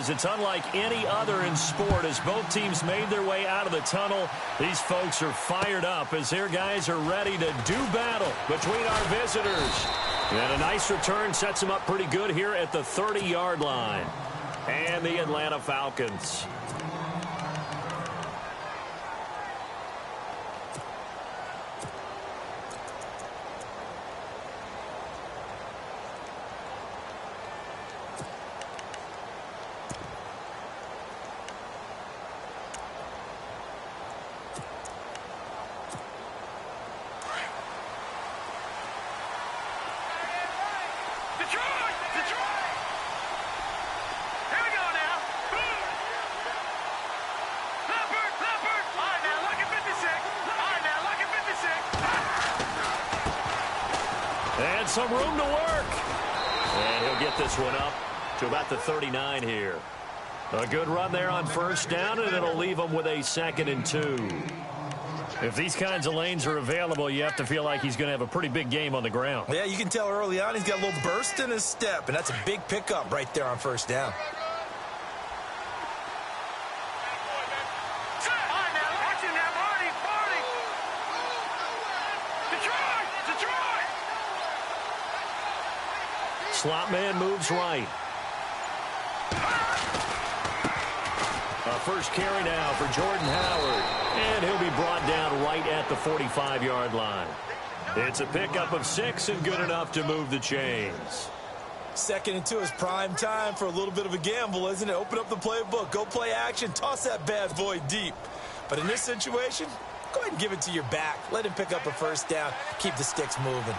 because it's unlike any other in sport. As both teams made their way out of the tunnel, these folks are fired up as their guys are ready to do battle between our visitors. And a nice return sets them up pretty good here at the 30-yard line. And the Atlanta Falcons. And some room to work. And he'll get this one up to about the 39 here. A good run there on first down, and it'll leave them with a 2nd and 2. If these kinds of lanes are available, you have to feel like he's going to have a pretty big game on the ground. Yeah, you can tell early on he's got a little burst in his step, and that's a big pickup right there on first down. Slot man moves right. A first carry now for Jordan Howard. And he'll be brought down right at the 45-yard line. It's a pickup of 6 and good enough to move the chains. 2nd and 2 is prime time for a little bit of a gamble, isn't it? Open up the playbook, go play action, toss that bad boy deep. But in this situation, go ahead and give it to your back. Let him pick up a first down. Keep the sticks moving.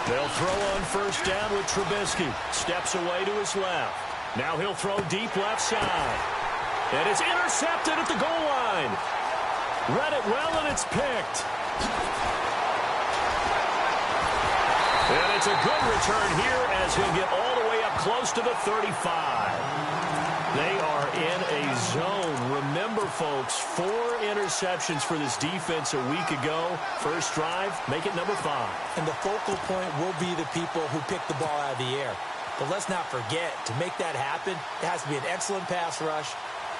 They'll throw on first down with Trubisky. Steps away to his left. Now he'll throw deep left side. And it's intercepted at the goal line. Read it well, and it's picked. And it's a good return here as he'll get all the way up close to the 35. They are in a zone. Remember, folks, 4 interceptions for this defense a week ago. First drive, make it number 5. And the focal point will be the people who pick the ball out of the air. But let's not forget, to make that happen, it has to be an excellent pass rush,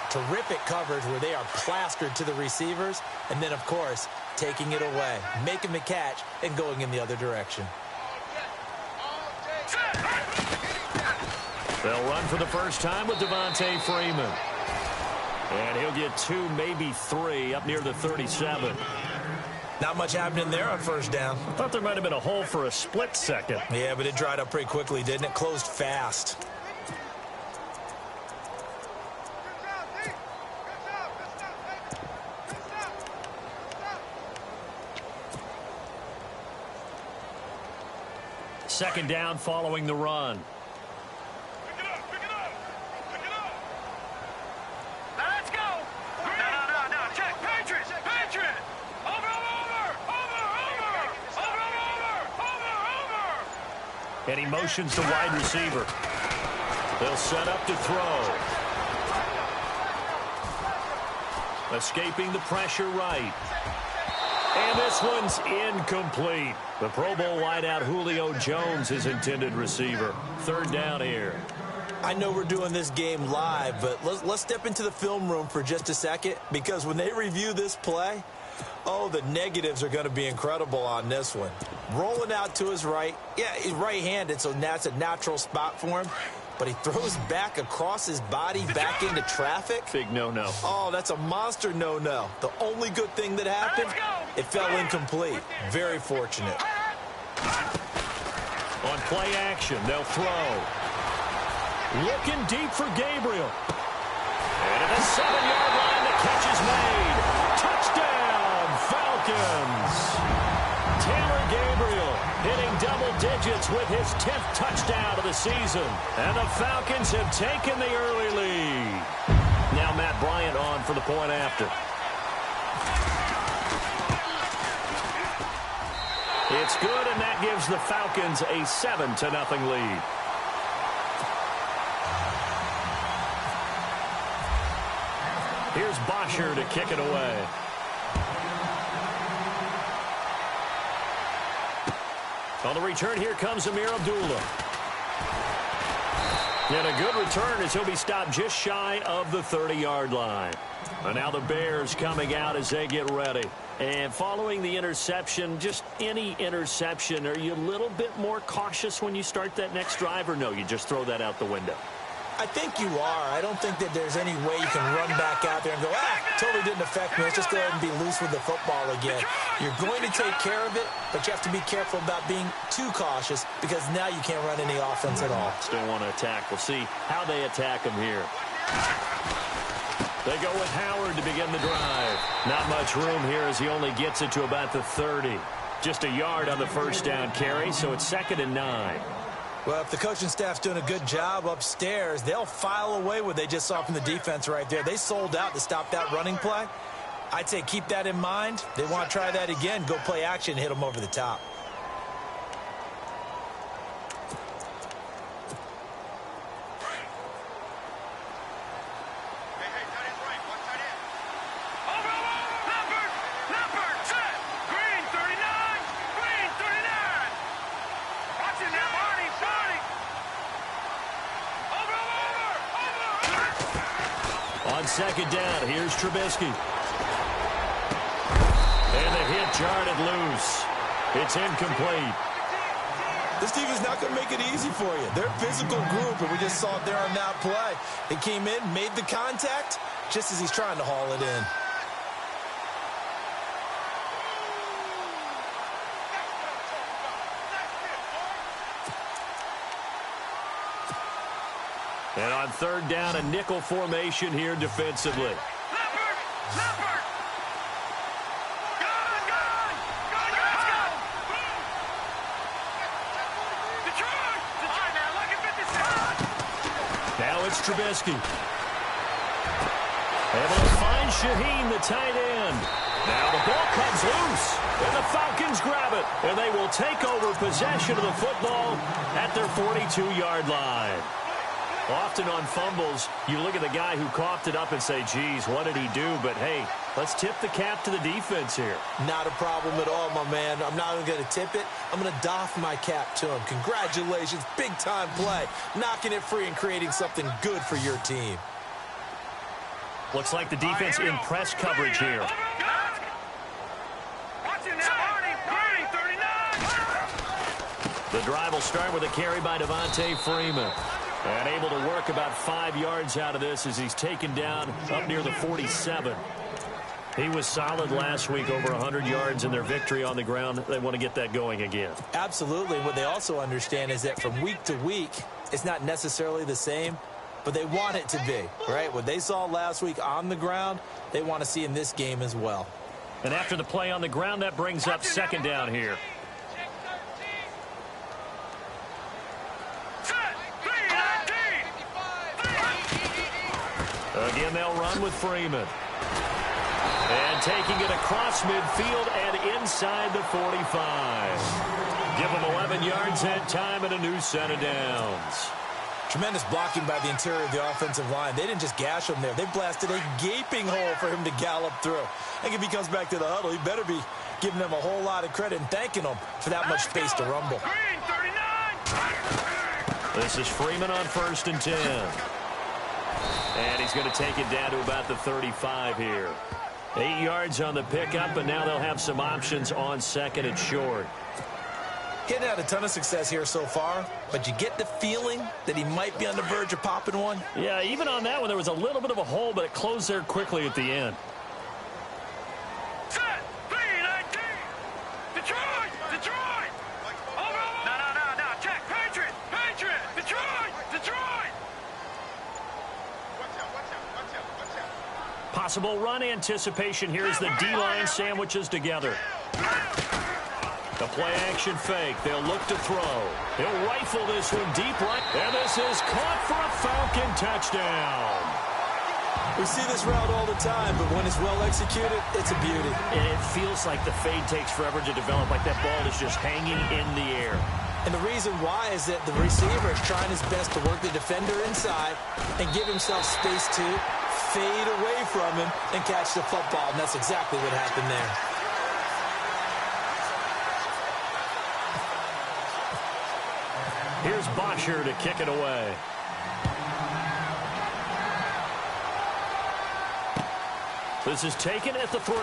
terrific coverage where they are plastered to the receivers, and then, of course, taking it away, making the catch, and going in the other direction. They'll run for the first time with Devontae Freeman. And he'll get 2, maybe 3, up near the 37. Not much happening there on first down. I thought there might have been a hole for a split second. Yeah, but it dried up pretty quickly, didn't it? Closed fast. Second down following the run. And he motions the wide receiver. They'll set up to throw. Escaping the pressure right. And this one's incomplete. The Pro Bowl wideout Julio Jones, his intended receiver. Third down here. I know we're doing this game live, but let's step into the film room for just a second, because when they review this play, oh, the negatives are going to be incredible on this one. Rolling out to his right. Yeah, he's right-handed, so that's a natural spot for him. But he throws back across his body back into traffic. Big no-no. Oh, that's a monster no-no. The only good thing that happened, it fell incomplete. Very fortunate. On play action, they'll throw. Looking deep for Gabriel. And at the 7-yard line, the catch is made. Touchdown, Falcons. Taylor Gabriel hitting double digits with his 10th touchdown of the season. And the Falcons have taken the early lead. Now Matt Bryant on for the point after. It's good, and that gives the Falcons a 7-0 lead. Here's Bosher to kick it away. On the return, here comes Amir Abdullah. And a good return as he'll be stopped just shy of the 30-yard line. And now the Bears coming out as they get ready. And following the interception, just any interception, are you a little bit more cautious when you start that next drive, or no, you just throw that out the window? I think you are. I don't think that there's any way you can run back out there and go, totally didn't affect me. Let's just go ahead and be loose with the football again. You're going to take care of it, but you have to be careful about being too cautious because now you can't run any offense at all. Still want to attack. We'll see how they attack him here. They go with Howard to begin the drive. Not much room here as he only gets it to about the 30. Just a yard on the first down carry, so it's 2nd and 9. Well, if the coaching staff's doing a good job upstairs, they'll file away what they just saw from the defense right there. They sold out to stop that running play. I'd say keep that in mind. They want to try that again. Go play action, hit them over the top. On 2nd down, here's Trubisky. And the hit jarred it loose. It's incomplete. This team is not going to make it easy for you. They're a physical group, and we just saw it there on that play. He came in, made the contact, just as he's trying to haul it in. And on 3rd down, a nickel formation here defensively. Leopard! Gun! Let's go! Detroit! Now look at 57. Now it's Trubisky. Able to find Shaheen, the tight end. Now the ball comes loose, and the Falcons grab it. And they will take over possession of the football at their 42-yard line. Often on fumbles, you look at the guy who coughed it up and say, geez, what did he do? But, hey, let's tip the cap to the defense here. Not a problem at all, my man. I'm not even going to tip it. I'm going to doff my cap to him. Congratulations. Big-time play. Knocking it free and creating something good for your team. Looks like the defense in press coverage here. The drive will start with a carry by Devontae Freeman. And able to work about 5 yards out of this as he's taken down up near the 47. He was solid last week, over 100 yards in their victory on the ground. They want to get that going again. Absolutely. What they also understand is that from week to week, it's not necessarily the same, but they want it to be, right? What they saw last week on the ground, they want to see in this game as well. And after the play on the ground, that brings up 2nd down here. Again, they'll run with Freeman. And taking it across midfield and inside the 45. Give them 11 yards that time and a new set of downs. Tremendous blocking by the interior of the offensive line. They didn't just gash him there. They blasted a gaping hole for him to gallop through. I think if he comes back to the huddle, he better be giving them a whole lot of credit and thanking them for that much space to rumble. This is Freeman on 1st and 10. And he's going to take it down to about the 35 here. 8 yards on the pickup, and now they'll have some options on 2nd and short. Getting had a ton of success here so far, but you get the feeling that he might be on the verge of popping one. Yeah, even on that one, there was a little bit of a hole, but it closed there quickly at the end. Set! 3-19! Detroit! Detroit! No. Check! Patriot! Detroit! Possible run anticipation here as the D-line sandwiches together. The play-action fake. They'll look to throw. He'll rifle this one deep right. And this is caught for a Falcon touchdown. We see this route all the time, but when it's well executed, it's a beauty. And it feels like the fade takes forever to develop, like that ball is just hanging in the air. And the reason why is that the receiver is trying his best to work the defender inside and give himself space to fade away from him and catch the football, and that's exactly what happened there. Here's Bosher to kick it away. This is taken at the 3.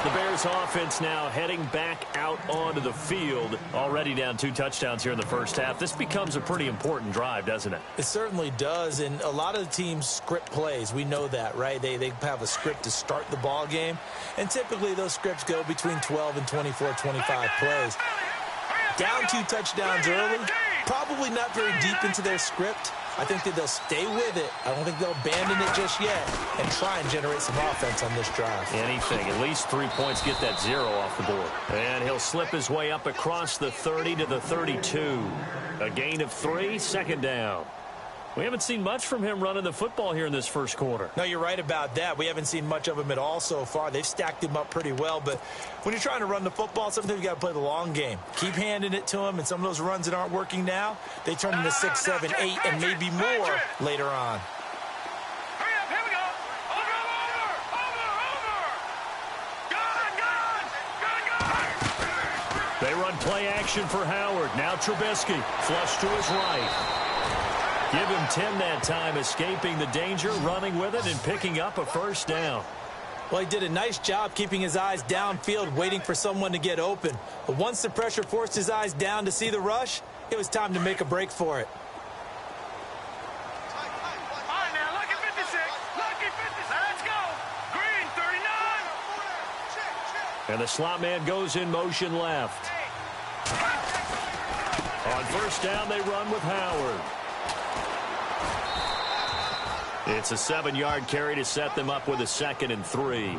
The Bears offense now heading back out onto the field. Already down 2 touchdowns here in the first half. This becomes a pretty important drive, doesn't it? It certainly does, and a lot of the teams script plays. We know that, right? They have a script to start the ball game, and typically those scripts go between 12 and 24, 25 plays. Down 2 touchdowns early, probably not very deep into their script. I think that they'll stay with it. I don't think they'll abandon it just yet and try and generate some offense on this drive. Anything. At least 3 points, get that 0 off the board. And he'll slip his way up across the 30 to the 32. A gain of 3, second down. We haven't seen much from him running the football here in this first quarter. No, you're right about that. We haven't seen much of him at all so far. They've stacked him up pretty well, but when you're trying to run the football, sometimes you got to play the long game. Keep handing it to him, and some of those runs that aren't working now, they turn into 6, 7, 8, and maybe more later on. Hurry up, here we go. Over. Gun. They run play action for Howard. Now Trubisky, flush to his right. Give him 10 that time, escaping the danger, running with it, and picking up a first down. Well, he did a nice job keeping his eyes downfield, waiting for someone to get open. But once the pressure forced his eyes down to see the rush, it was time to make a break for it. All right, now, lucky 56. Lucky 56. Let's go. Green, 39. And the slot man goes in motion left. On first down, they run with Howard. It's a 7-yard carry to set them up with a 2nd and 3.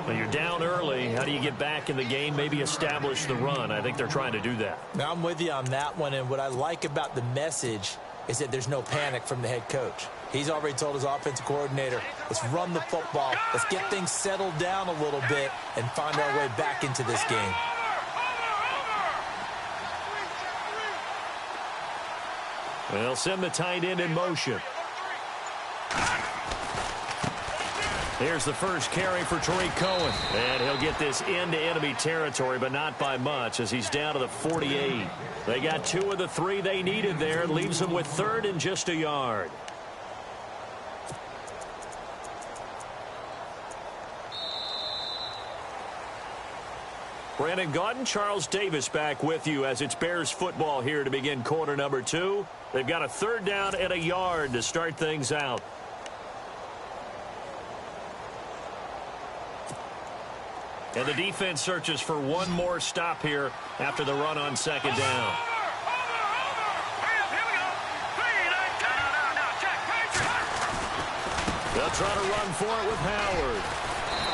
When you're down early, how do you get back in the game, maybe establish the run? I think they're trying to do that. Now, I'm with you on that one, and what I like about the message is that there's no panic from the head coach. He's already told his offensive coordinator, let's run the football, let's get things settled down a little bit and find our way back into this game. They'll send the tight end in motion. Here's the first carry for Tariq Cohen. And he'll get this into enemy territory, but not by much as he's down to the 48. They got 2 of the 3 they needed there. Leaves them with 3rd and just a yard. Brandon Gaudin, Charles Davis back with you as it's Bears football here to begin quarter number 2. They've got a 3rd down and a yard to start things out. And the defense searches for one more stop here after the run on 2nd down. They'll try to run for it with Howard.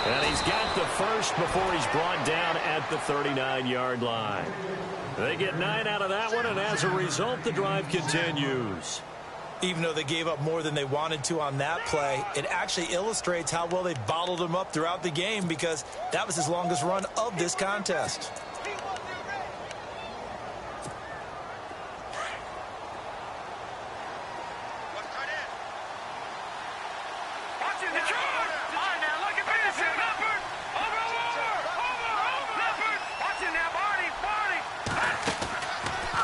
And he's got the first before he's brought down at the 39-yard line. They get 9 out of that one, and as a result, the drive continues. Even though they gave up more than they wanted to on that play, it actually illustrates how well they bottled him up throughout the game because that was his longest run of this contest.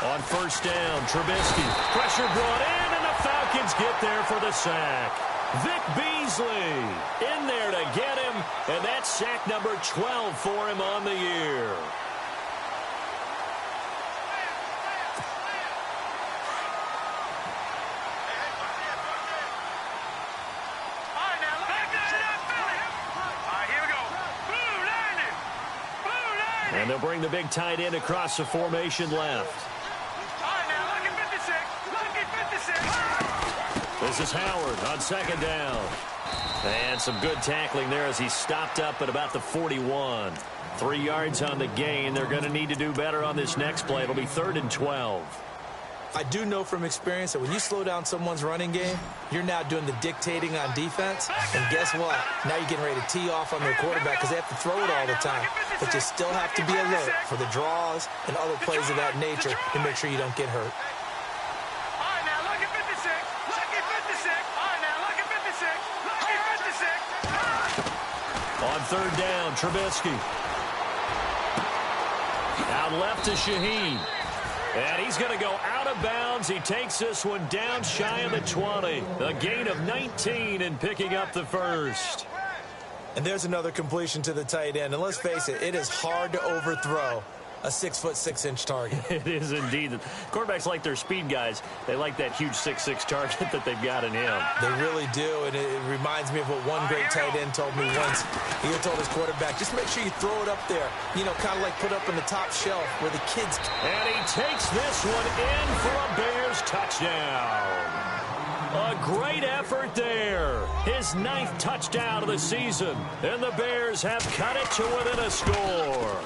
On first down, Trubisky. Pressure brought in, and the Falcons get there for the sack. Vic Beasley in there to get him, and that's sack number 12 for him on the year. And they'll bring the big tight end across the formation left. This is Howard on 2nd down. And some good tackling there as he stopped up at about the 41. 3 yards on the gain. They're going to need to do better on this next play. It'll be 3rd and 12. I do know from experience that when you slow down someone's running game, you're now doing the dictating on defense. And guess what? Now you're getting ready to tee off on their quarterback because they have to throw it all the time. But you still have to be alert for the draws and other plays of that nature to make sure you don't get hurt. third down. Trubisky. Out left to Shaheen. And he's going to go out of bounds. He takes this one down shy of the 20. A gain of 19 and picking up the first. And there's another completion to the tight end. And let's face it, it is hard to overthrow a 6'6" target. It is indeed. Quarterbacks like their speed guys. They like that huge 6'6" target that they've got in him. They really do, and it reminds me of what one great tight end told me once. He had told his quarterback, just make sure you throw it up there. You know, kind of like put up on the top shelf where the kids... And he takes this one in for a Bears touchdown. A great effort there. His 9th touchdown of the season. And the Bears have cut it to within a score.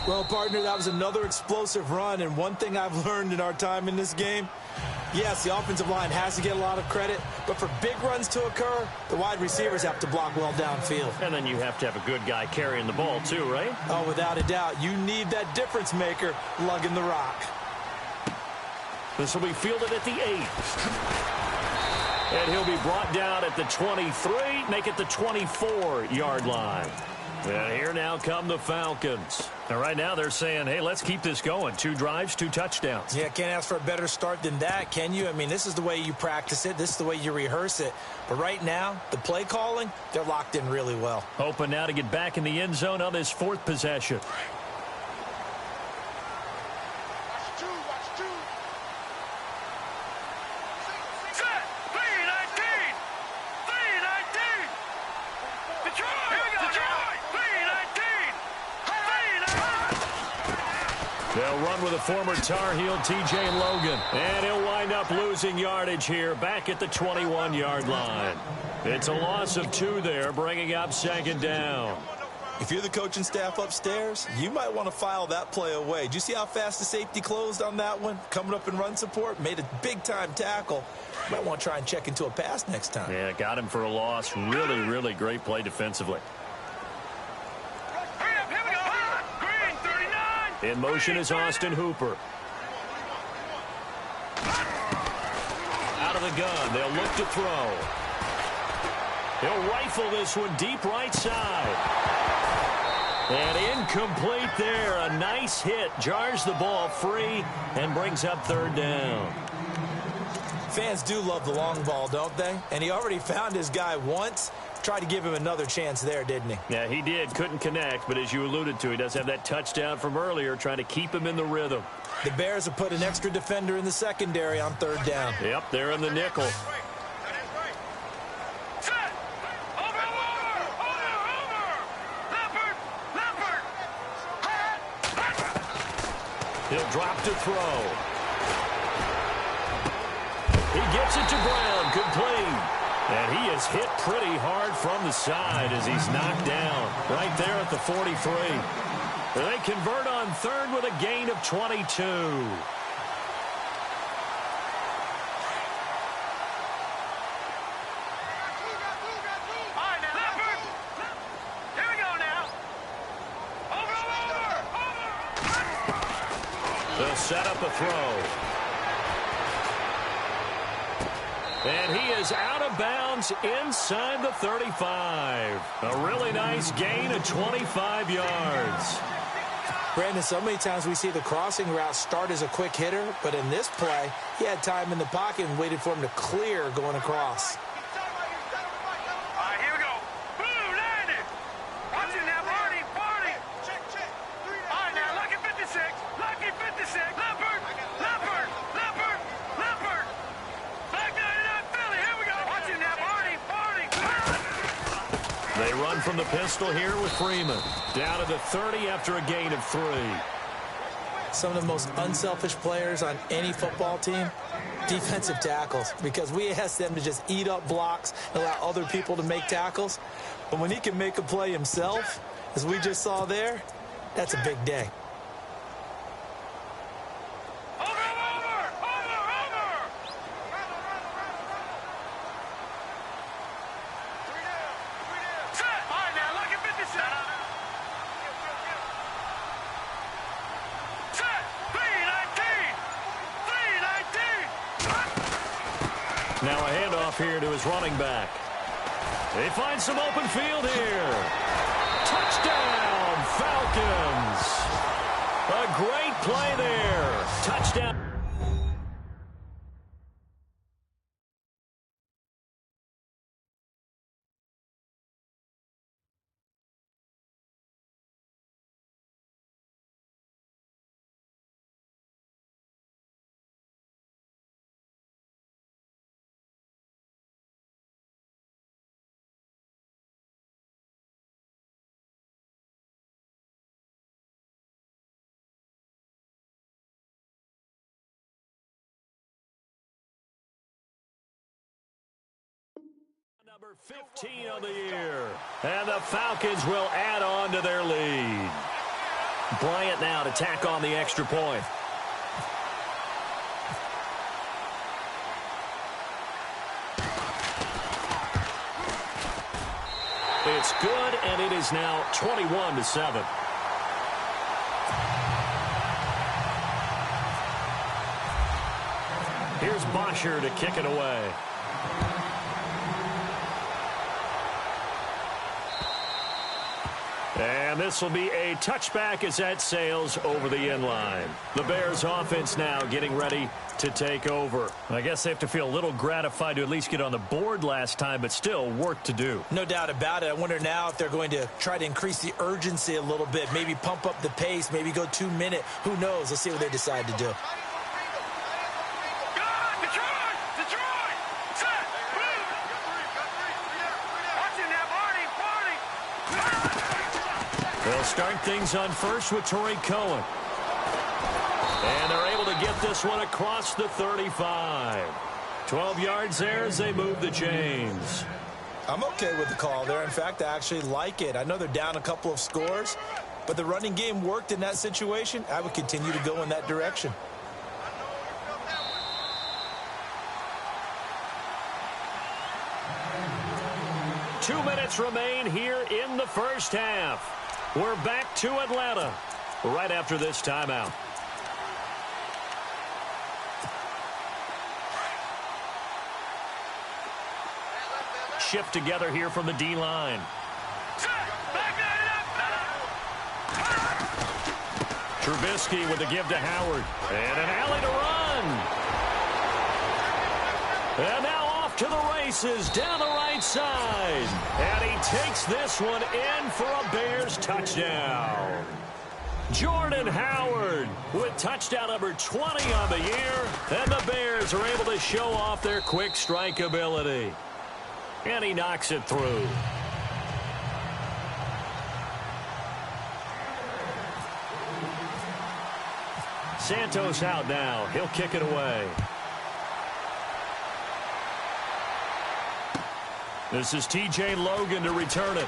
Well, partner, that was another explosive run, and one thing I've learned in our time in this game, yes, the offensive line has to get a lot of credit, but for big runs to occur, the wide receivers have to block well downfield. And then you have to have a good guy carrying the ball too, right? Oh, without a doubt. You need that difference maker lugging the rock. This will be fielded at the 8. And he'll be brought down at the 23, make it the 24-yard line. And here now come the Falcons. And right now they're saying, hey, let's keep this going. 2 drives, 2 touchdowns. Yeah, can't ask for a better start than that, can you? I mean, this is the way you practice it. This is the way you rehearse it. But right now, the play calling, they're locked in really well. Hoping now to get back in the end zone on this 4th possession. They'll run with a former Tar Heel, T.J. Logan. And he'll wind up losing yardage here back at the 21-yard line. It's a loss of 2 there, bringing up 2nd down. If you're the coaching staff upstairs, you might want to file that play away. Did you see how fast the safety closed on that one? Coming up in run support, made a big-time tackle. You might want to try and check into a pass next time. Yeah, got him for a loss. Really, really great play defensively. In motion is Austin Hooper. Out of the gun. They'll look to throw. He'll rifle this one deep right side. And incomplete there. A nice hit. Jars the ball free and brings up 3rd down. Fans do love the long ball, don't they? And he already found his guy once. Tried to give him another chance there, didn't he? Yeah, he did. Couldn't connect, but as you alluded to, he does have that touchdown from earlier, trying to keep him in the rhythm. The Bears have put an extra defender in the secondary on 3rd down. Yep, they're in the nickel. He'll drop to throw. He gets it to Brown, complete. And he is hit pretty hard from the side as he's knocked down right there at the 43. They convert on 3rd with a gain of 22. They'll set up a throw. And he is out of bounds inside the 35. A really nice gain of 25 yards. Brandon, so many times we see the crossing route start as a quick hitter, but in this play, he had time in the pocket and waited for him to clear going across. All right, here we go. Boom, landed. Watch it now, Barney. Check. All right, now, lucky 56. Lucky 56. Leopard. Back 99, Philly. Here we go. Watch it now, Barney. They run from the pistol here with Freeman. Down to the 30 after a gain of 3. Some of the most unselfish players on any football team, defensive tackles, because we ask them to just eat up blocks and allow other people to make tackles. But when he can make a play himself, as we just saw there, that's a big day. Now a handoff here to his running back. They find some open field here. Touchdown, Falcons. A great play there. Touchdown. Number 15 of the year. And the Falcons will add on to their lead. Bryant now to tack on the extra point. It's good, and it is now 21-7. Here's Bosher to kick it away. And this will be a touchback as that sails over the end line. The Bears offense now getting ready to take over. I guess they have to feel a little gratified to at least get on the board last time, but still work to do. No doubt about it. I wonder now if they're going to try to increase the urgency a little bit, maybe pump up the pace, maybe go 2-minute. Who knows? Let's see what they decide to do. They'll start things on first with Torrey Cohen. And they're able to get this one across the 35. 12 yards there as they move the chains. I'm okay with the call there. In fact, I actually like it. I know they're down a couple of scores, but the running game worked in that situation. I would continue to go in that direction. Two minutes remain here in the first half. We're back to Atlanta right after this timeout. Shift together here from the D-line. Trubisky with the give to Howard. And an alley to run. And now off to the races down the right side. And he takes this one in for a Bears touchdown. Jordan Howard with touchdown number 20 on the year. And the Bears are able to show off their quick strike ability. And he knocks it through. Santos out now. He'll kick it away. This is T.J. Logan to return it.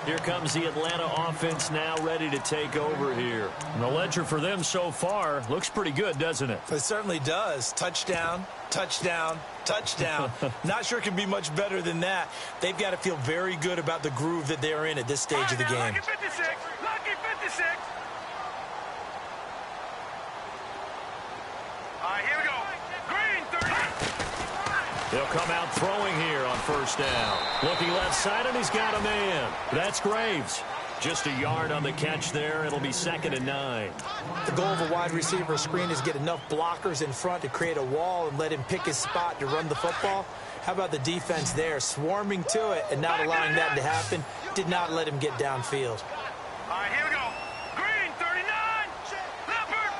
Here comes the Atlanta offense now ready to take over here. And the ledger for them so far looks pretty good, doesn't it? It certainly does. Touchdown, touchdown, touchdown. Not sure it can be much better than that. They've got to feel very good about the groove that they're in at this stage of the game. Lucky 56. Lucky 56. All right, here we go. Green 30. He'll come out throwing here on first down. Looking left side, and he's got a man. That's Graves. Just a yard on the catch there. It'll be 2nd and 9. The goal of a wide receiver screen is get enough blockers in front to create a wall and let him pick his spot to run the football. How about the defense there? Swarming to it and not allowing that to happen. Did not let him get downfield. All right, here we go. Green 39. Leopard.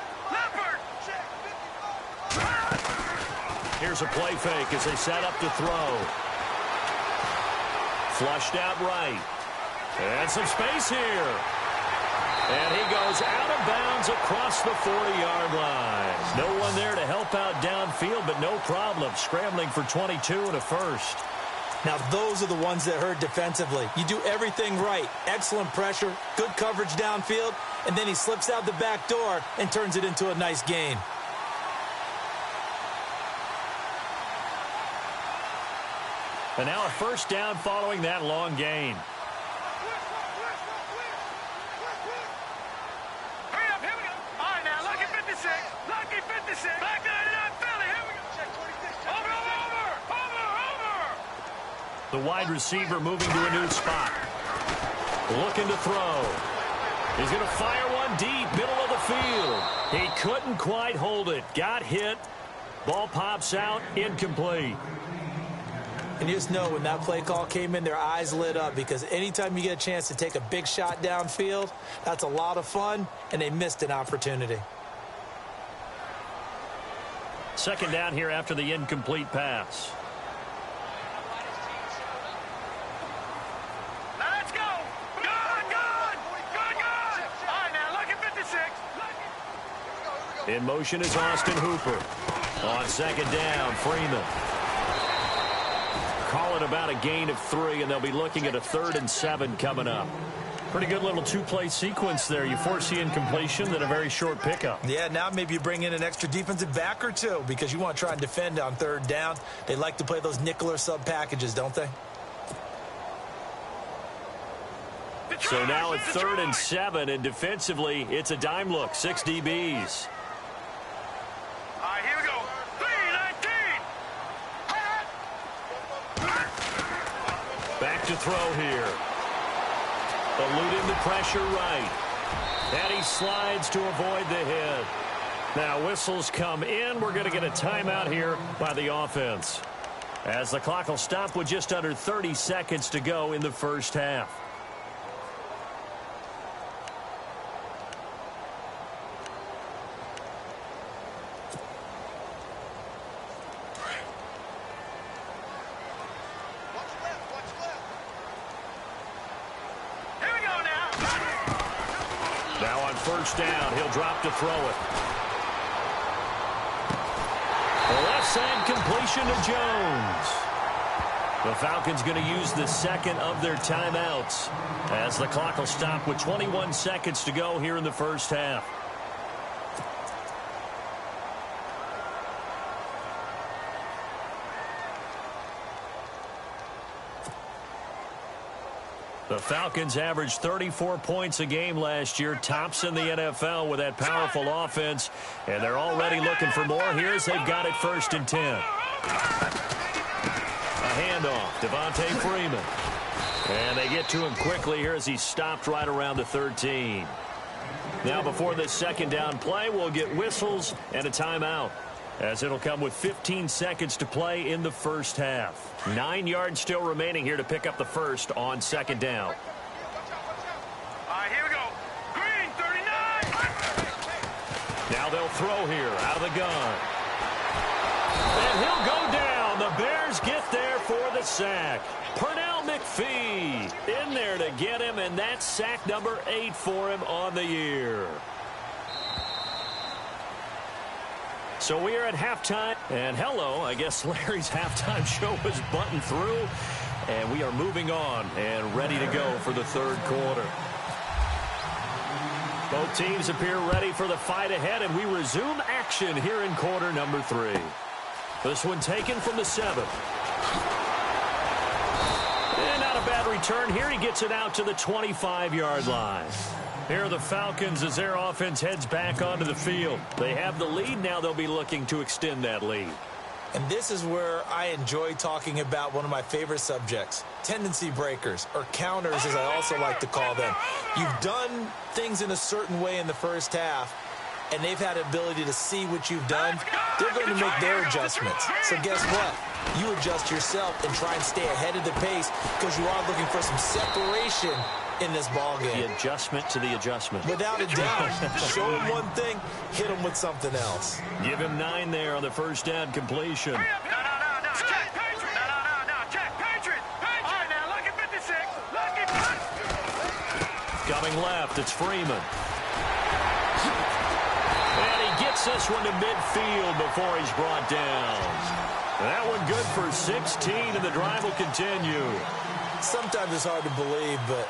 Here's a play fake as they set up to throw. Flushed out right. And some space here. And he goes out of bounds across the 40-yard line. No one there to help out downfield, but no problem. Scrambling for 22 and a first. Now, those are the ones that hurt defensively. You do everything right. Excellent pressure, good coverage downfield, and then he slips out the back door and turns it into a nice gain. And now a first down following that long gain. Hurry up, here we go. All right, now, lucky 56. Lucky 56. Back 99, Philly, here we The wide receiver moving to a new spot. Looking to throw. He's going to fire one deep, middle of the field. He couldn't quite hold it. Got hit. Ball pops out, incomplete. And you just know when that play call came in, their eyes lit up, because anytime you get a chance to take a big shot downfield, that's a lot of fun, and they missed an opportunity. Second down here after the incomplete pass. Let's go. Good, good. Good, good. All right, now, look at 56. In motion is Austin Hooper. On second down, Freeman. Call it about a gain of 3, and they'll be looking at a 3rd and 7 coming up. Pretty good little two-play sequence there. You force the incompletion, then a very short pickup. Yeah, now maybe you bring in an extra defensive back or two, because you want to try and defend on 3rd down. They like to play those nickel or sub packages, don't they? So now it's 3rd and 7, and defensively, it's a dime look. 6 DBs. All right, here we go. 3-19. Back to throw here. Eluding the pressure right. And he slides to avoid the hit. Now whistles come in. We're going to get a timeout here by the offense, as the clock will stop with just under 30 seconds to go in the first half. First down, he'll drop to throw it. The left side completion to Jones. The Falcons going to use the second of their timeouts, as the clock will stop with 21 seconds to go here in the first half. The Falcons averaged 34 points a game last year, tops in the NFL with that powerful offense, and they're already looking for more. Here's they've got it 1st and 10. A handoff, Devontae Freeman. And they get to him quickly here as he's stopped right around the 13. Now before this second down play, we'll get whistles and a timeout, as it'll come with 15 seconds to play in the first half. 9 yards still remaining here to pick up the first on second down. All right, here we go. Green, 39. Now they'll throw here out of the gun. And he'll go down. The Bears get there for the sack. Pernell McPhee in there to get him, and that's sack number 8 for him on the year. So we are at halftime, and hello, I guess Larry's halftime show was buttoned through, and we are moving on and ready to go for the third quarter. Both teams appear ready for the fight ahead, and we resume action here in quarter number 3. This one taken from the 7. And not a bad return here. He gets it out to the 25-yard line. Here are the Falcons as their offense heads back onto the field. They have the lead. Now they'll be looking to extend that lead. And this is where I enjoy talking about one of my favorite subjects, tendency breakers, or counters as I also like to call them. You've done things in a certain way in the first half, and they've had the ability to see what you've done. They're going to make their adjustments. So guess what? You adjust yourself and try and stay ahead of the pace, because you are looking for some separation in this ball game. The adjustment to the adjustment. Without a doubt. Show him one thing, hit him with something else. Give him 9 there on the first down completion. No. Check, Patriot. No. Check, Patriot. All right, now, look at 56. Look at 56. Coming left, it's Freeman. And he gets this one to midfield before he's brought down. That one good for 16, and the drive will continue. Sometimes it's hard to believe, but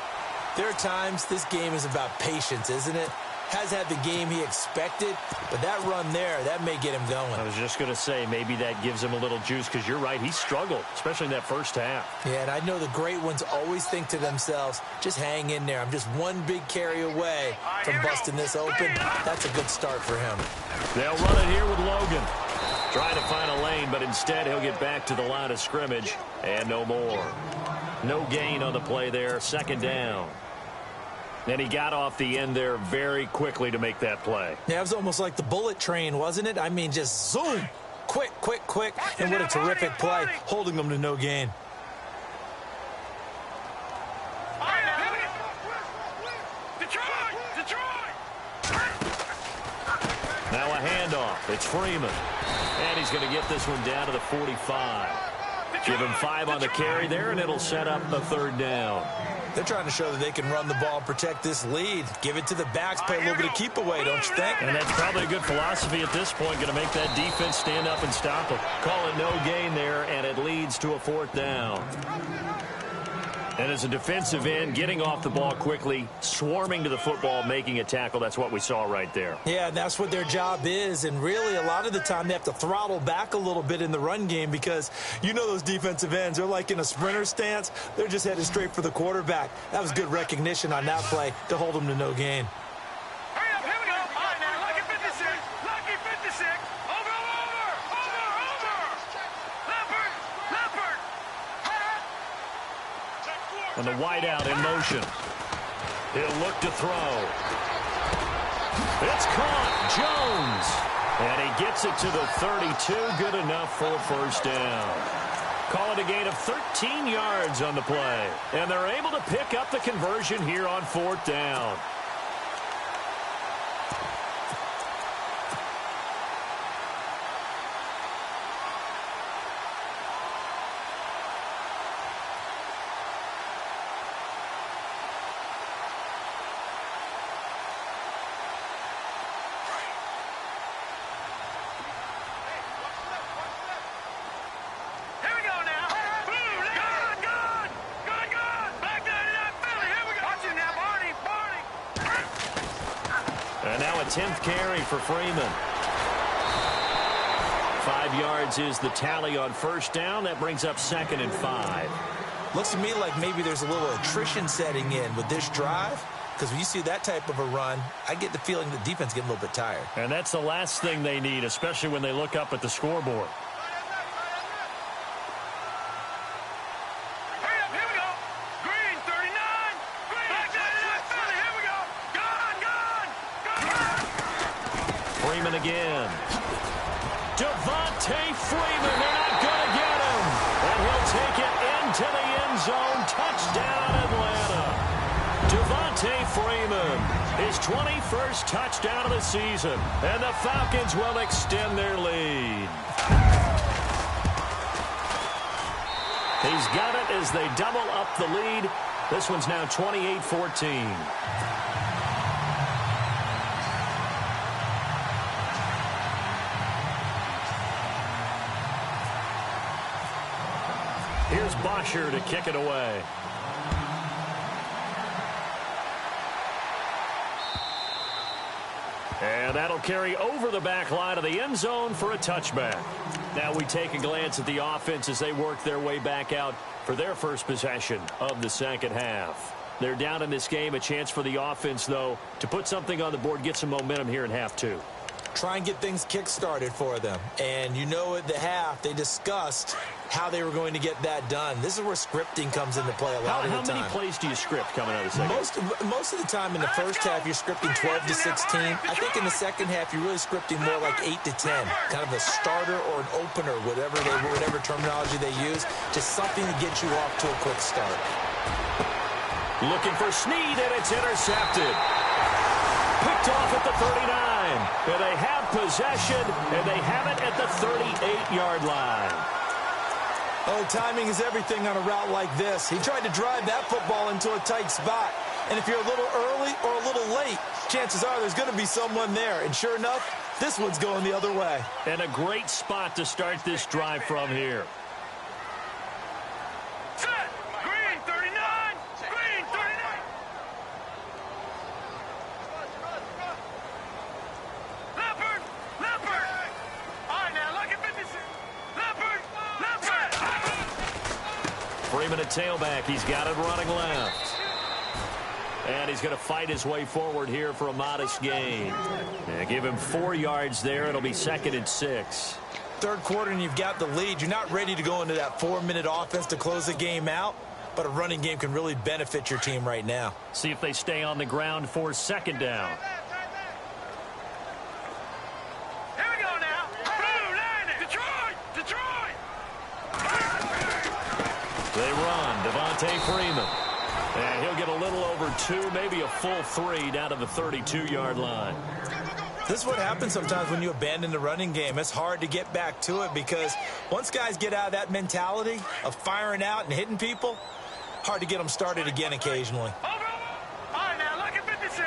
there are times this game is about patience, isn't it? Has had the game he expected, but that run there, that may get him going. I was just going to say, maybe that gives him a little juice, because you're right, he struggled, especially in that first half. Yeah, and I know the great ones always think to themselves, just hang in there. I'm just one big carry away from busting this open. That's a good start for him. They'll run it here with Logan. Trying to find a lane, but instead he'll get back to the line of scrimmage and no more. No gain on the play there. Second down. And he got off the end there very quickly to make that play. Yeah, it was almost like the bullet train, wasn't it? I mean, just zoom. Quick, quick, quick. And what a terrific play, holding them to no gain. Now a handoff. It's Freeman. And he's going to get this one down to the 45. Give him 5 on the carry there, and it'll set up a third down. They're trying to show that they can run the ball and protect this lead. Give it to the backs, play a little bit of keep away, don't you think? And that's probably a good philosophy at this point, going to make that defense stand up and stop them. Call it no gain there, and it leads to a fourth down. And as a defensive end, getting off the ball quickly, swarming to the football, making a tackle, that's what we saw right there. Yeah, and that's what their job is. And really, a lot of the time, they have to throttle back a little bit in the run game because you know those defensive ends, they're like in a sprinter stance. They're just headed straight for the quarterback. That was good recognition on that play to hold them to no gain. And the wideout in motion. He'll look to throw. It's caught. Jones. And he gets it to the 32. Good enough for a first down. Call it a gain of 13 yards on the play. And they're able to pick up the conversion here on fourth down. And now a 10th carry for Freeman. 5 yards is the tally on first down. That brings up 2nd and 5. Looks to me like maybe there's a little attrition setting in with this drive. Because when you see that type of a run, I get the feeling the defense getting a little bit tired. And that's the last thing they need, especially when they look up at the scoreboard. Freeman again. Devontae Freeman, they're not going to get him. And he'll take it into the end zone. Touchdown, Atlanta. Devontae Freeman, his 21st touchdown of the season. And the Falcons will extend their lead. He's got it as they double up the lead. This one's now 28-14. Here's Bosher to kick it away. And that'll carry over the back line of the end zone for a touchback. Now we take a glance at the offense as they work their way back out for their first possession of the second half. They're down in this game. A chance for the offense, though, to put something on the board, get some momentum here in half two. Try and get things kick-started for them. And you know at the half, they discussed how they were going to get that done. This is where scripting comes into play a lot of the time. How many plays do you script coming out of the second? Most of the time in the first half, you're scripting 12 to 16. I think in the second half, you're really scripting more like 8 to 10. Kind of a starter or an opener, whatever terminology they use. Just something to get you off to a quick start. Looking for Snead, and it's intercepted. Picked off at the 39. And they have possession, and they have it at the 38-yard line. Oh, timing is everything on a route like this. He tried to drive that football into a tight spot. And if you're a little early or a little late, chances are there's going to be someone there. And sure enough, this one's going the other way. And a great spot to start this drive from here. Freeman at tailback. He's got it running left. And he's going to fight his way forward here for a modest gain. And give him 4 yards there. It'll be 2nd and 6. third quarter and you've got the lead. You're not ready to go into that 4-minute offense to close the game out, but a running game can really benefit your team right now. See if they stay on the ground for second down. Here we go now. Blue line it. Detroit. They run. Devontae Freeman. And he'll get a little over 2, maybe a full 3 down to the 32-yard line. This is what happens sometimes when you abandon the running game. It's hard to get back to it because once guys get out of that mentality of firing out and hitting people, hard to get them started again occasionally. All right, now, lucky 56.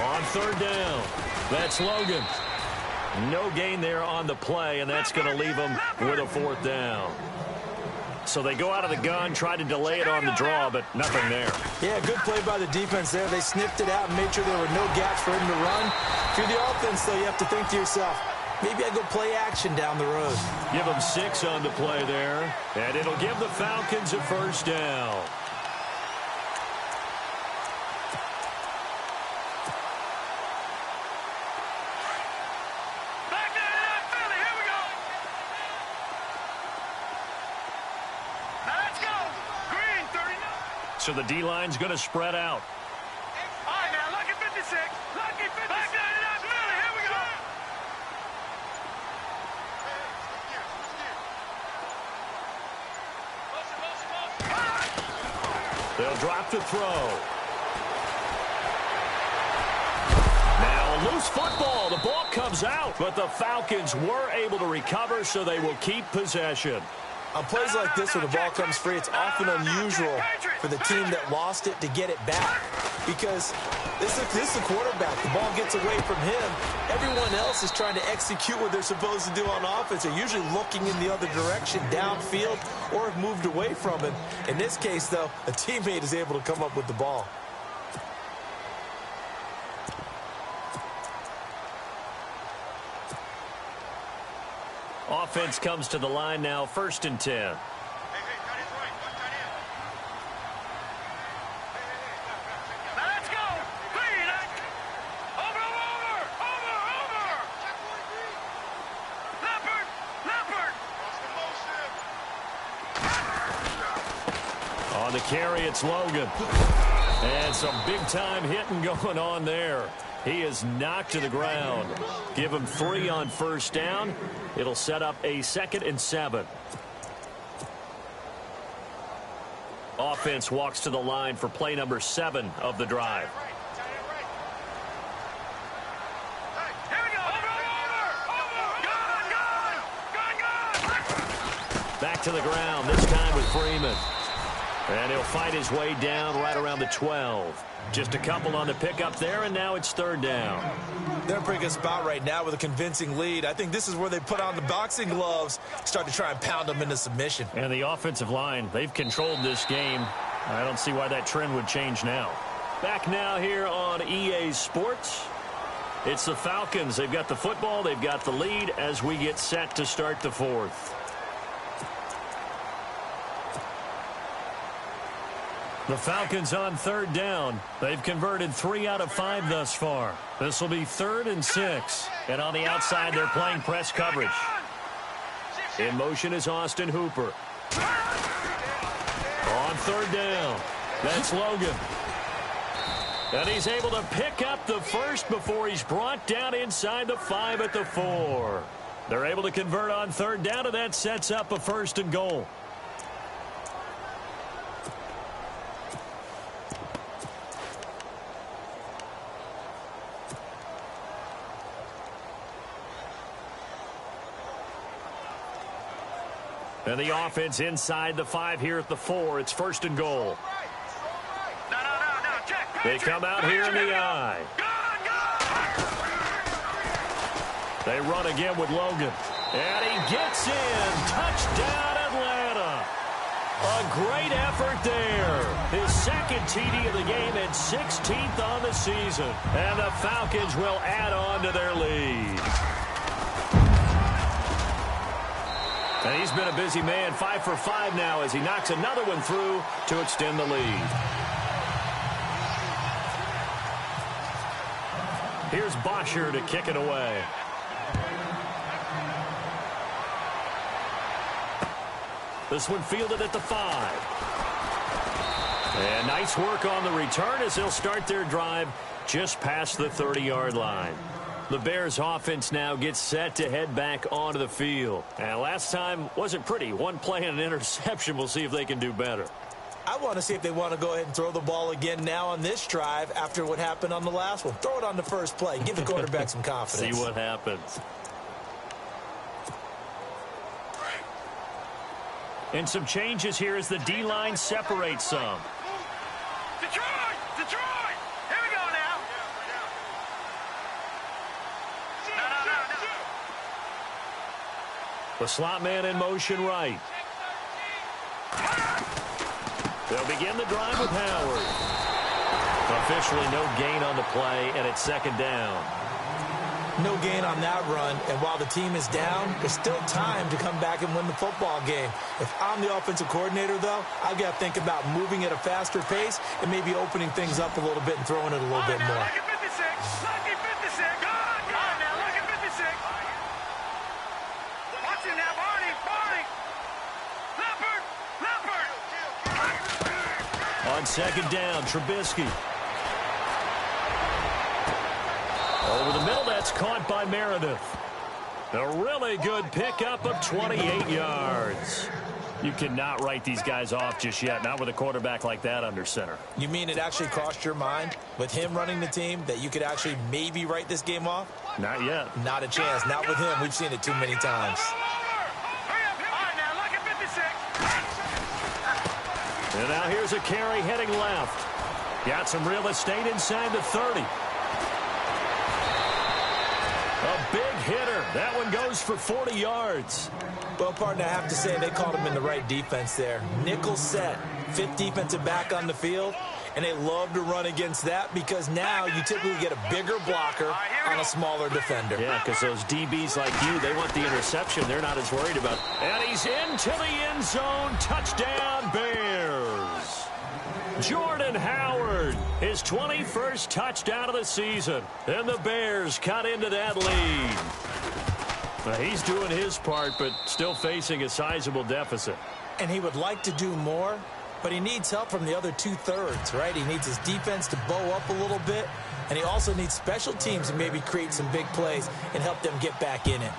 On third down, that's Logan. No gain there on the play, and that's going to leave them with a fourth down. So they go out of the gun, try to delay it on the draw, but nothing there. Yeah, good play by the defense there. They sniffed it out and made sure there were no gaps for him to run. If you're the offense, though, you have to think to yourself, maybe I go play action down the road. Give them 6 on the play there, and it'll give the Falcons a first down. So the D-line's going to spread out. All right, now, lucky 56. Lucky 56. Back down in that Philly. Here we go. They'll drop the throw. Now a loose football. The ball comes out, but the Falcons were able to recover, so they will keep possession. On plays like this where the ball comes free, it's often unusual for the team that lost it to get it back because this is the quarterback. The ball gets away from him. Everyone else is trying to execute what they're supposed to do on offense. They're usually looking in the other direction, downfield, or have moved away from him. In this case, though, a teammate is able to come up with the ball. Offense comes to the line now, 1st and 10. Let's go. Over. Leopard. On the carry, it's Logan. And some big-time hitting going on there. He is knocked to the ground. Give him 3 on first down. It'll set up a 2nd and 7. Offense walks to the line for play number 7 of the drive. Here we go. Over. Back to the ground, this time with Freeman. And he'll fight his way down right around the 12. Just a couple on the pickup there, and now it's 3rd down. They're in a pretty good spot right now with a convincing lead. I think this is where they put on the boxing gloves, start to try and pound them into submission. And the offensive line, they've controlled this game. I don't see why that trend would change now. Back now here on EA Sports. It's the Falcons. They've got the football. They've got the lead as we get set to start the 4th. The Falcons on 3rd down. They've converted 3 out of 5 thus far. This will be 3rd and 6. And on the outside, they're playing press coverage. In motion is Austin Hooper. On 3rd down, that's Logan. And he's able to pick up the first before he's brought down inside the 5 at the 4. They're able to convert on 3rd down, and that sets up a 1st and goal. And the offense inside the 5 here at the 4. It's 1st and goal. No. Check. They come out here in the eye. They run again with Logan. And he gets in. Touchdown, Atlanta. A great effort there. His 2nd TD of the game and 16th on the season. And the Falcons will add on to their lead. And he's been a busy man, 5 for 5 now as he knocks another one through to extend the lead. Here's Bosher to kick it away. This one fielded at the 5. And nice work on the return as they'll start their drive just past the 30-yard line. The Bears offense now gets set to head back onto the field. And last time wasn't pretty. One play and an interception. We'll see if they can do better. I want to see if they want to go ahead and throw the ball again now on this drive after what happened on the last one. Throw it on the first play. Give the quarterback some confidence. See what happens. And some changes here as the D-line separates some. Detroit! Detroit! Here we go now. No. The slot man in motion right. They'll begin the drive with Howard. Officially no gain on the play, and it's second down. No gain on that run, and while the team is down, there's still time to come back and win the football game. If I'm the offensive coordinator, though, I've got to think about moving at a faster pace and maybe opening things up a little bit and throwing it a little bit more. Look at 56. Lucky 56. All right, now look at 56. Watch it now, Barney. Leopard. On second down, Trubisky. Over the middle, that's caught by Meredith. A really good pickup of 28 yards. You cannot write these guys off just yet, not with a quarterback like that under center. You mean it actually crossed your mind with him running the team that you could actually maybe write this game off? Not yet. Not a chance. Not with him. We've seen it too many times. And now here's a carry heading left. Got some real estate inside the 30. A big hitter. That one goes for 40 yards. Well, partner, I have to say they called him in the right defense there. Nickel set, 5th defensive back on the field, and they love to run against that because now you typically get a bigger blocker on a smaller defender. Yeah, because those DBs like you, they want the interception. They're not as worried about it. And he's into the end zone. Touchdown, Bears. Jordan Howard, his 21st touchdown of the season. And the Bears cut into that lead. He's doing his part, but still facing a sizable deficit. And he would like to do more, but he needs help from the other 2/3, right? He needs his defense to bow up a little bit, and he also needs special teams to maybe create some big plays and help them get back in it.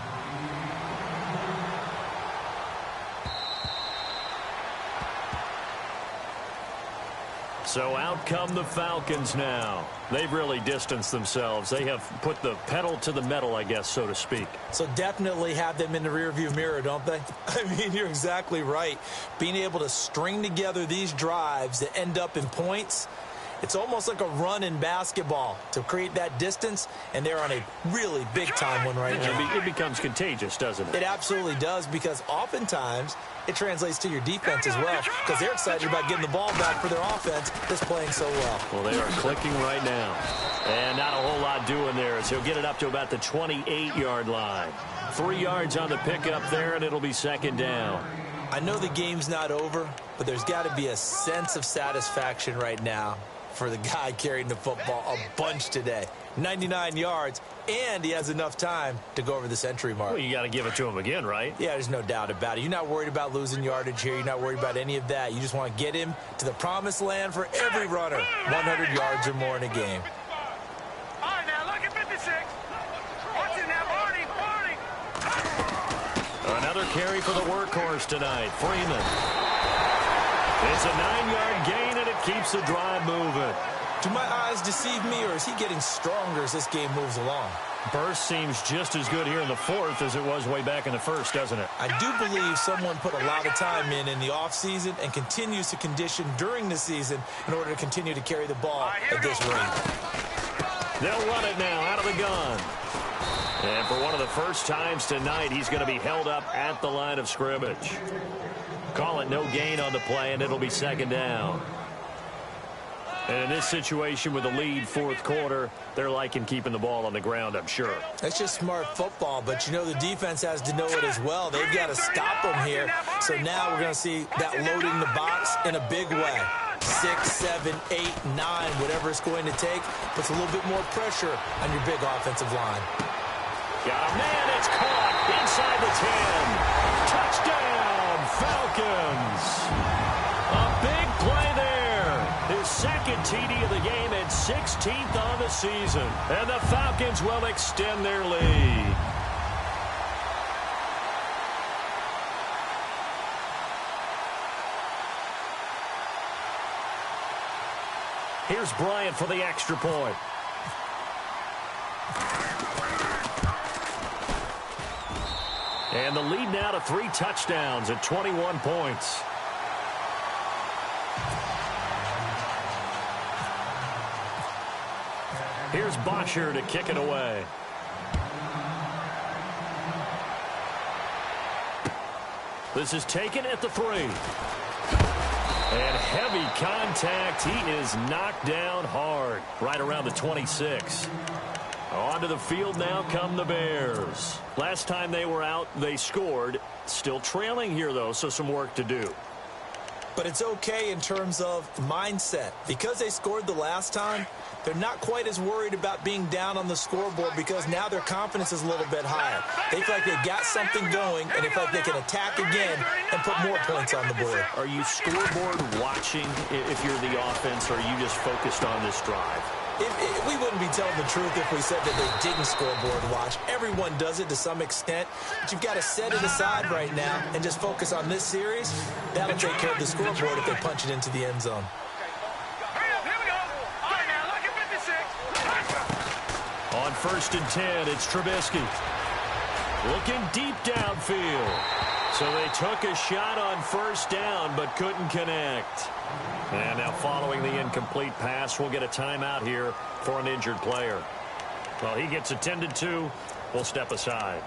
So out come the Falcons now. They've really distanced themselves. They have put the pedal to the metal, I guess, so to speak. So definitely have them in the rearview mirror, don't they? I mean, you're exactly right. Being able to string together these drives that end up in points, it's almost like a run in basketball to create that distance, and they're on a really big-time one right now. It becomes contagious, doesn't it? It absolutely does, because oftentimes it translates to your defense as well, because they're excited about getting the ball back for their offense that's playing so well. Well, they are clicking right now. And not a whole lot doing there as he'll get it up to about the 28-yard line. 3 yards on the pickup there, and it'll be second down. I know the game's not over, but there's got to be a sense of satisfaction right now for the guy carrying the football a bunch today. 99 yards, and he has enough time to go over the century mark. Well, you got to give it to him again, right? Yeah, there's no doubt about it. You're not worried about losing yardage here. You're not worried about any of that. You just want to get him to the promised land for every runner. 100 yards or more in a game. All right, now look at 56. Watch it now, Barney. Another carry for the workhorse tonight, Freeman. It's a 9-yard gain, and it keeps the drive moving. Do my eyes deceive me, or is he getting stronger as this game moves along? Burst seems just as good here in the fourth as it was way back in the first, doesn't it? I do believe someone put a lot of time in the offseason and continues to condition during the season in order to continue to carry the ball at this rate. They'll run it now out of the gun. And for one of the first times tonight, he's going to be held up at the line of scrimmage. Call it no gain on the play, and it'll be second down. And in this situation with the lead fourth quarter, they're liking keeping the ball on the ground, I'm sure. That's just smart football, but you know the defense has to know it as well. They've got to stop them here. So now we're going to see that loading the box in a big way. 6, 7, 8, 9, whatever it's going to take, puts a little bit more pressure on your big offensive line. Got a man, it's caught inside the 10. Touchdown, Falcons. A big play there. His second TD of the game and 16th on the season. And the Falcons will extend their lead. Here's Bryant for the extra point. And the lead now to 3 touchdowns at 21 points. Here's Bosher to kick it away. This is taken at the 3. And heavy contact. He is knocked down hard right around the 26. Onto the field now come the Bears. Last time they were out, they scored. Still trailing here, though, so some work to do. But it's okay in terms of mindset. Because they scored the last time, they're not quite as worried about being down on the scoreboard because now their confidence is a little bit higher. They feel like they got something going, and they feel like they can attack again and put more points on the board. Are you scoreboard watching if you're the offense, or are you just focused on this drive? We wouldn't be telling the truth if we said that they didn't scoreboard watch. Everyone does it to some extent, but you've got to set it aside right now and just focus on this series. That'll take care of the scoreboard if they punch it into the end zone. On 1st and 10, it's Trubisky. Looking deep downfield. So they took a shot on 1st down, but couldn't connect. And now following the incomplete pass, we'll get a timeout here for an injured player. Well, he gets attended to. We'll step aside.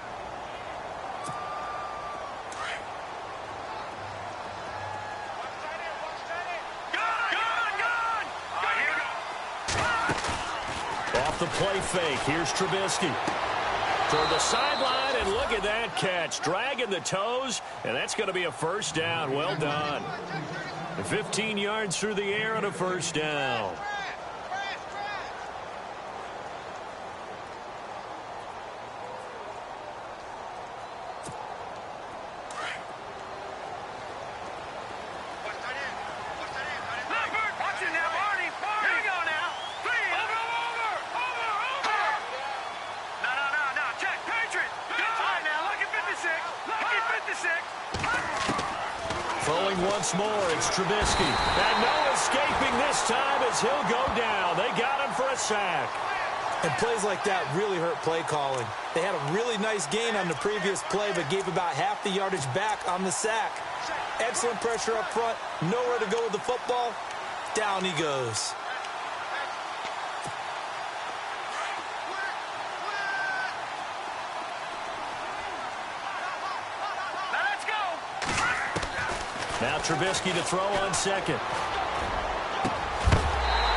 Off the play fake, here's Trubisky. Toward the sideline, and look at that catch. Dragging the toes, and that's going to be a 1st down. Well done. 15 yards through the air and a 1st down. Throwing once more, it's Trubisky. And no escaping this time as he'll go down. They got him for a sack. And plays like that really hurt play calling. They had a really nice gain on the previous play, but gave about half the yardage back on the sack. Excellent pressure up front. Nowhere to go with the football. Down he goes. Now Trubisky to throw on 2nd.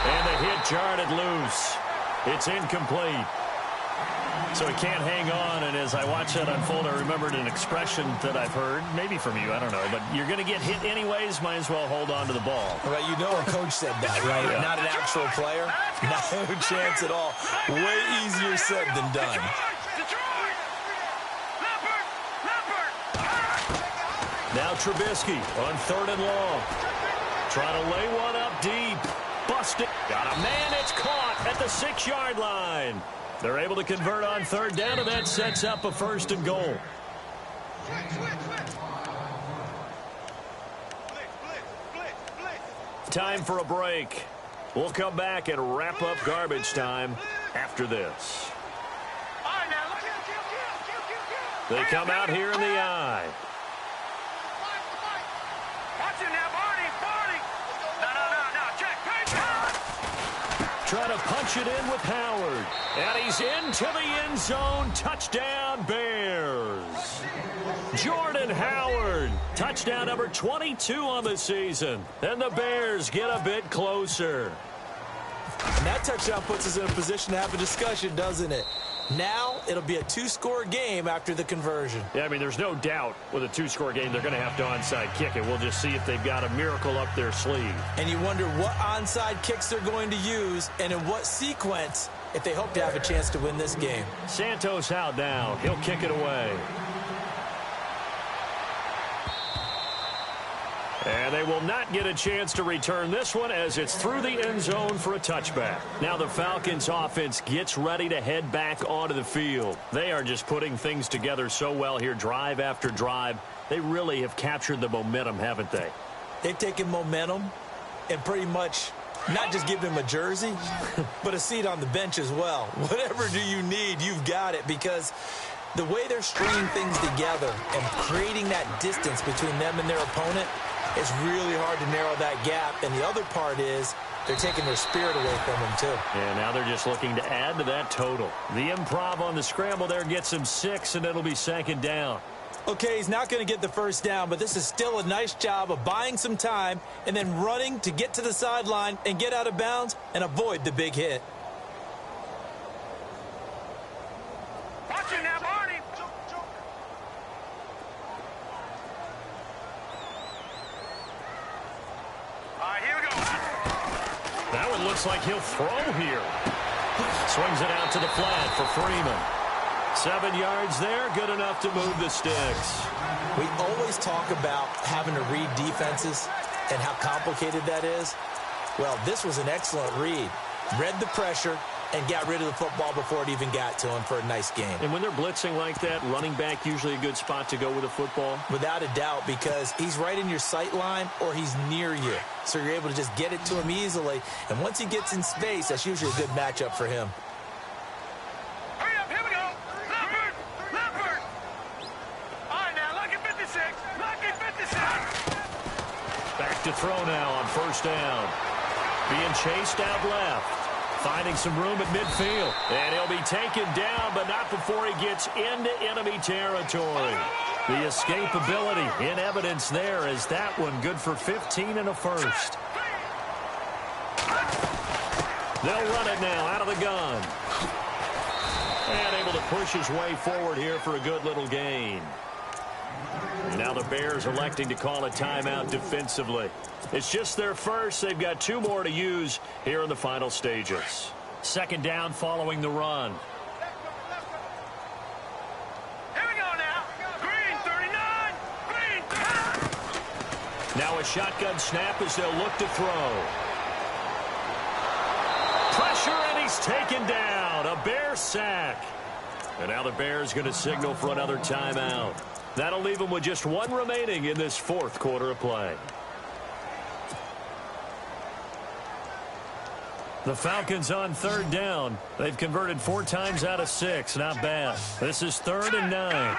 And the hit jarred it loose. It's incomplete. So he can't hang on, and as I watch that unfold, I remembered an expression that I've heard, maybe from you, I don't know, but you're going to get hit anyways, might as well hold on to the ball. Right, you know a coach said that, right? Yeah. Not an actual player. No chance at all. Way easier said than done. Now Trubisky on 3rd and long. Trying to lay one up deep. Busted. Got a man. It's caught at the 6-yard line. They're able to convert on 3rd down, and that sets up a 1st and goal. Time for a break. We'll come back and wrap up garbage time after this. They come out here in the eye. Trying to punch it in with Howard. And he's into the end zone. Touchdown, Bears. Jordan Howard. Touchdown number 22 on the season. And the Bears get a bit closer. And that touchdown puts us in a position to have a discussion, doesn't it? Now it'll be a 2-score game after the conversion. Yeah, I mean, there's no doubt with a 2-score game they're going to have to onside kick it. We'll just see if they've got a miracle up their sleeve. And you wonder what onside kicks they're going to use and in what sequence if they hope to have a chance to win this game. Santos out now. He'll kick it away. And they will not get a chance to return this one as it's through the end zone for a touchback. Now the Falcons offense gets ready to head back onto the field. They are just putting things together so well here, drive after drive. They really have captured the momentum, haven't they? They've taken momentum and pretty much not just give him a jersey, but a seat on the bench as well. Whatever do you need, you've got it, because the way they're stringing things together and creating that distance between them and their opponent, it's really hard to narrow that gap. And the other part is they're taking their spirit away from them, too. And now they're just looking to add to that total. The improv on the scramble there gets him 6, and it'll be second down. Okay, he's not going to get the first down, but this is still a nice job of buying some time and then running to get to the sideline and get out of bounds and avoid the big hit. Watch it now, Barney. All right, here we go. That one looks like he'll throw here. Swings it out to the flat for Freeman. 7 yards there, good enough to move the sticks. We always talk about having to read defenses and how complicated that is. Well, this was an excellent read. Read the pressure and got rid of the football before it even got to him for a nice game. And when they're blitzing like that, running back usually a good spot to go with the football? Without a doubt, because he's right in your sight line or he's near you. So you're able to just get it to him easily. And once he gets in space, that's usually a good matchup for him. Hurry up, here we go. Leopard, Leopard. All right, now, lucky 56, lucky 56. Back to throw now on first down. Being chased out left. Finding some room at midfield. And he'll be taken down, but not before he gets into enemy territory. The escapability in evidence there as that one good for 15 and a first. They'll run it now out of the gun. And able to push his way forward here for a good little gain. Now the Bears electing to call a timeout defensively. It's just their first. They've got 2 more to use here in the final stages. Second down following the run. Here we go now. Green 39. Green 39. Now a shotgun snap as they'll look to throw. Pressure, and he's taken down. A Bear sack. And now the Bears going to signal for another timeout. That'll leave them with just 1 remaining in this 4th quarter of play. The Falcons on third down. They've converted 4 times out of 6. Not bad. This is 3rd and 9.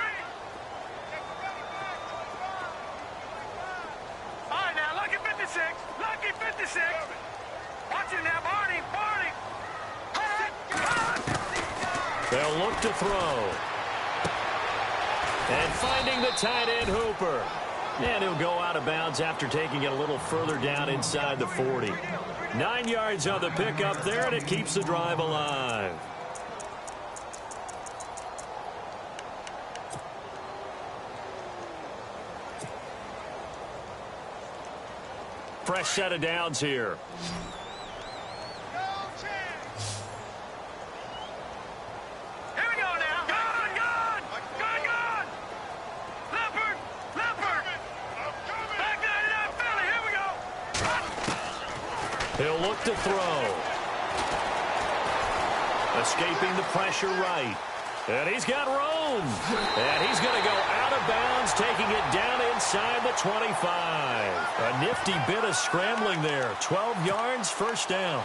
All right, now, lucky 56, lucky 56. Watch it now, Barney, Barney. They'll look to throw. And finding the tight end, Hooper. And he'll go out of bounds after taking it a little further down inside the 40. 9 yards on the pickup there, and it keeps the drive alive. Fresh set of downs here. Here we go now. Gone, gone, gone, gone. Leopard, Leopard. Back 99 Philly, here we go. He'll look to throw. Escaping the pressure right. And he's got room. And he's going to go out of bounds, taking it down inside the 25. A nifty bit of scrambling there. 12 yards, first down.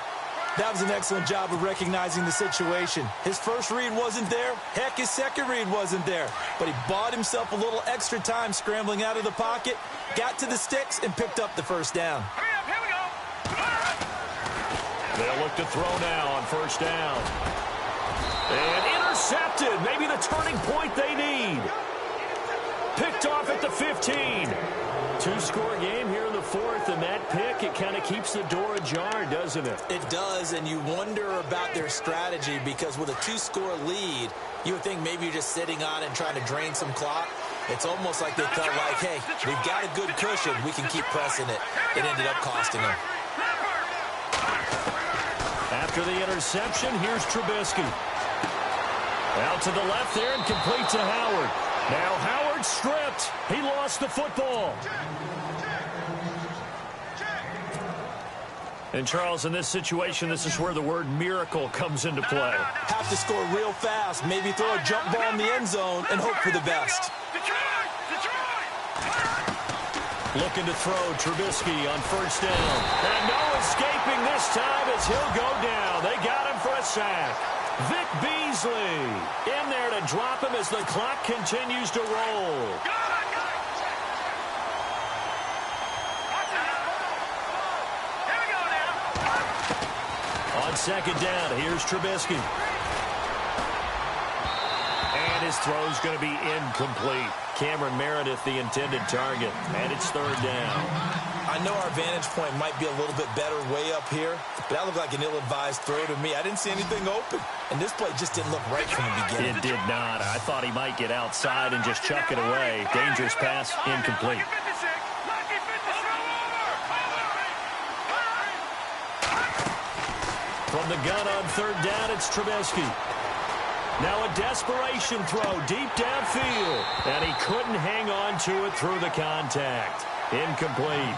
That was an excellent job of recognizing the situation. His first read wasn't there. Heck, his second read wasn't there. But he bought himself a little extra time scrambling out of the pocket, got to the sticks, and picked up the first down. Hurry up, here we go. They'll look to throw now on first down. And intercepted. Maybe the turning point they need. Picked off at the 15. 2-score game here in the 4th, and that pick, it kind of keeps the door ajar, doesn't it? It does, and you wonder about their strategy because with a 2-score lead, you would think maybe you're just sitting on it and trying to drain some clock. It's almost like they felt like, hey, we've got a good cushion. We can keep pressing it. It ended up costing them. After the interception, here's Trubisky. Out to the left there and complete to Howard. Now Howard stripped. He lost the football. And, Charles, in this situation, this is where the word miracle comes into play. Have to score real fast, maybe throw a jump ball in the end zone and hope for the best. Looking to throw, Trubisky on first down. And no escaping this time as he'll go down. They got him for a sack. Vic Beasley in there to drop him as the clock continues to roll. On second down, here's Trubisky. And his throw's going to be incomplete. Cameron Meredith, the intended target. And it's third down. I know our vantage point might be a little bit better way up here, but that looked like an ill-advised throw to me. I didn't see anything open, and this play just didn't look right from the beginning. It did not. I thought he might get outside and just chuck it away. Dangerous pass, incomplete. From the gun on third down, it's Trubisky. Now a desperation throw deep downfield, and he couldn't hang on to it through the contact. Incomplete.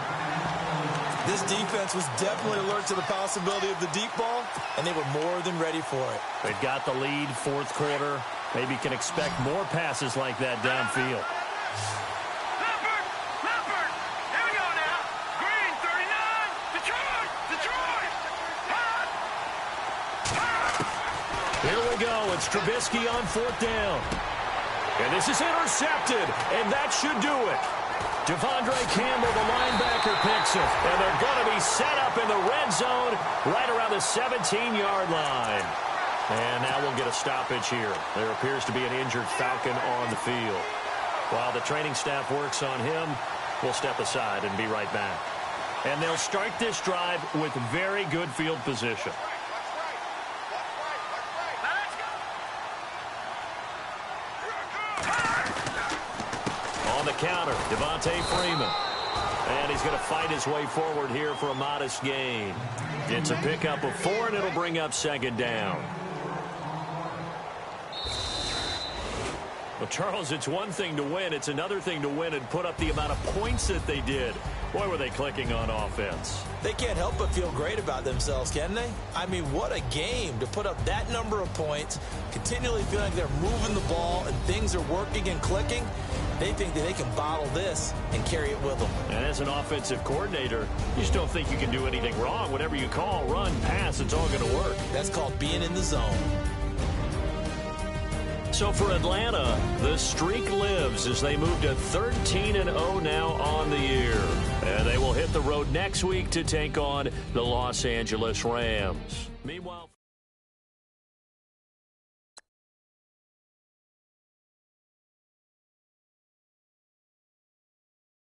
This defense was definitely alert to the possibility of the deep ball, and they were more than ready for it. They've got the lead, fourth quarter. Maybe can expect more passes like that downfield. Leopard, here we go now. Green, 39, Detroit. Here we go. It's Trubisky on fourth down. And this is intercepted, and that should do it. Devondre Campbell, the linebacker, picks it. And they're going to be set up in the red zone right around the 17-yard line. And now we'll get a stoppage here. There appears to be an injured Falcon on the field. While the training staff works on him, we'll step aside and be right back. And they'll start this drive with very good field position. On the counter, Devontae Freeman. And he's going to fight his way forward here for a modest gain. It's a pickup of 4, and it'll bring up second down. Well, Charles, it's one thing to win. It's another thing to win and put up the amount of points that they did. Boy, were they clicking on offense. They can't help but feel great about themselves, can they? I mean, what a game to put up that number of points, continually feeling like they're moving the ball and things are working and clicking. They think that they can bottle this and carry it with them. And as an offensive coordinator, you just don't think you can do anything wrong. Whatever you call, run, pass, it's all going to work. That's called being in the zone. So for Atlanta, the streak lives as they move to 13-0 now on the year. And they will hit the road next week to take on the Los Angeles Rams. Meanwhile,